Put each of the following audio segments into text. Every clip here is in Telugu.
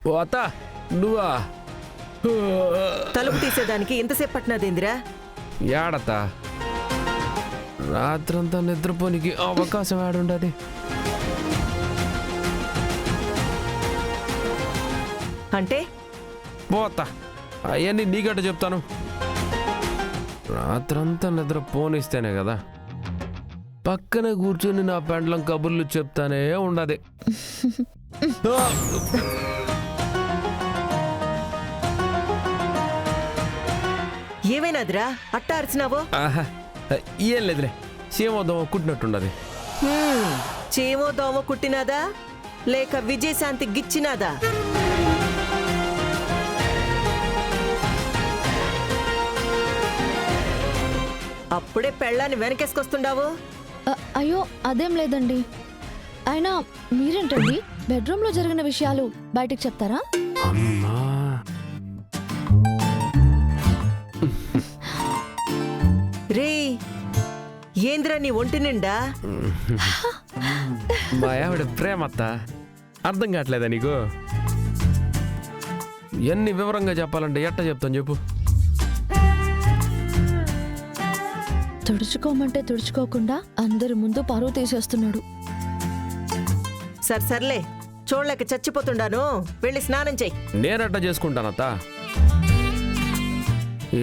ఓ అత్త నువ్వా? తలుపు తీసేదానికి ఎంతసేపు పట్టినదేందిరా? ఏడత్త రాత్రంతా నిద్రపోనికి అవకాశం ఏడుండది. అంటే పోతా అవన్నీ నీకట్ట చెప్తాను. రాత్రంతా నిద్ర పోనిస్తేనే కదా పక్కనే కూర్చొని నా పెండ్లం కబుర్లు చెప్తానే ఉండదు. ఏమైనాదిరా అట్ట అరిచినావో? ఆహా ఏం లేదులే, సేమోదం కుట్టినట్టుండది. చేమో దోమ కుట్టినాదా లేక విజయశాంతి గిచ్చినాదా? అప్పుడే పెళ్ళాన్ని వెనకేసుకొస్తుండావు. అయ్యో అదేం లేదండి. అయినా మీరేంటండి బెడ్రూమ్ లో జరిగిన విషయాలు బయటికి చెప్తారా? అమ్మా రే ఏంద్రా నీ ఒంటి నిండా? మా ఆవిడ ప్రేమత్త అర్థం కావట్లేదా నీకు? ఎన్ని వివరంగా చెప్పాలంటే ఎట్ట చెప్తాను చెప్పు. తుడుచుకోమంటే తుడుచుకోకుండా అందరి ముందు పరువు తీసేస్తున్నాడు. సర్లే చూడలేక చచ్చిపోతుండాను, వెళ్ళి స్నానం చెయ్యి. నేనట్ట చేసుకుంటానత్త.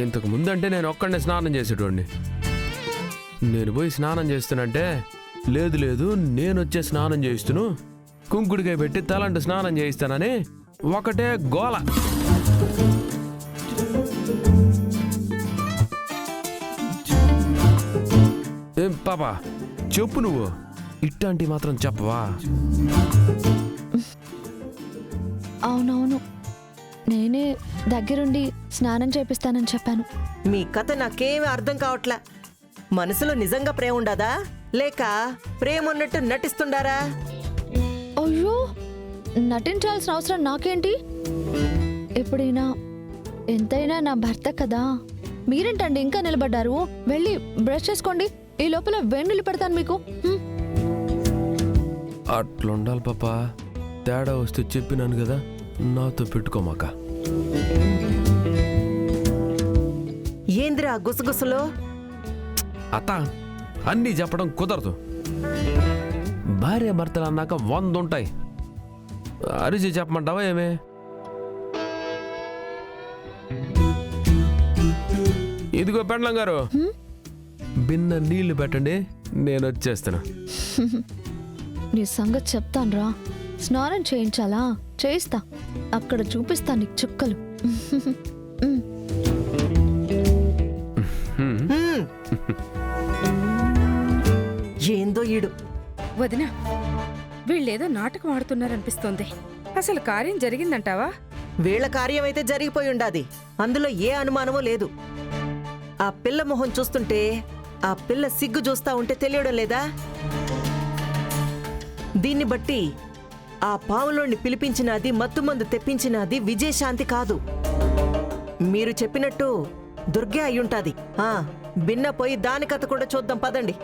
ఇంతకు ముందంటే నేను ఒక్కడనే స్నానం చేసేటోడిని. నేను పోయి స్నానం చేస్తున్నంటే లేదు లేదు నేను వచ్చే స్నానం చేయిస్తును, కుంకుడికాయ పెట్టి తలంటు స్నానం చేయిస్తానని ఒకటే గోల. ఏం పాపా చెప్పు, నువ్వు ఇట్లాంటి మాత్రం చెప్పవా? అవునవును, నేనే దగ్గరుండి స్నానం చేపిస్తానని చెప్పాను. మీ కథ నాకేమీ అర్థం కావట్లా. మనసులో నిజంగా ప్రేమ ఉండదా లేక ప్రేమ ఉన్నట్టు నటిస్తుండారా? అయ్యో నటించాల్సిన అవసరం నాకేంటి? ఎప్పుడైనా ఎంతైనా నా భర్త కదా. మీరేంటండి ఇంకా నిలబడ్డారు? వెళ్ళి బ్రష్ చేసుకోండి, ఈ లోపల వేణులు పెడతాను మీకు. అట్లుండాలి పాపా, తేడా వస్తే చెప్పినాను కదా, నాతో పెట్టుకోమాక. ఏంద్రా గుసగుసలో? అత్త అన్నీ చెప్పడం కుదరదు. భార్య భర్తలు అన్నాక 100 ఉంటాయి. అరిచి చెప్పమంటావా ఏమే? ఇదిగో పెండ్లం గారు, బిన్న నీళ్లు పెట్టండి, నేను వచ్చేస్తాను. నీ సంగతి చెప్తాన్రా. స్నానం చేయించాలా? చేయిస్తా, అక్కడ చూపిస్తా నీకు చుక్కలు. ఏందో ఈడు. వదినా, వీళ్ళేదో నాటకం ఆడుతున్నారనిపిస్తోంది. అసలు కార్యం జరిగిందంటావా? వీళ్ల కార్యమైతే జరిగిపోయి ఉండాది, అందులో ఏ అనుమానమూ లేదు. ఆ పిల్ల మొహం చూస్తుంటే ఆ పిల్ల సిగ్గు చూస్తా ఉంటే తెలియడం లేదా? దీన్ని బట్టి ఆ పావులోని పిలిపించినది, మత్తుమందు తెప్పించినది విజయశాంతి కాదు. మీరు చెప్పినట్టు దుర్గే అయ్యుంటాది. బిన్న పోయి దాని కథ కూడా చూద్దాం పదండి.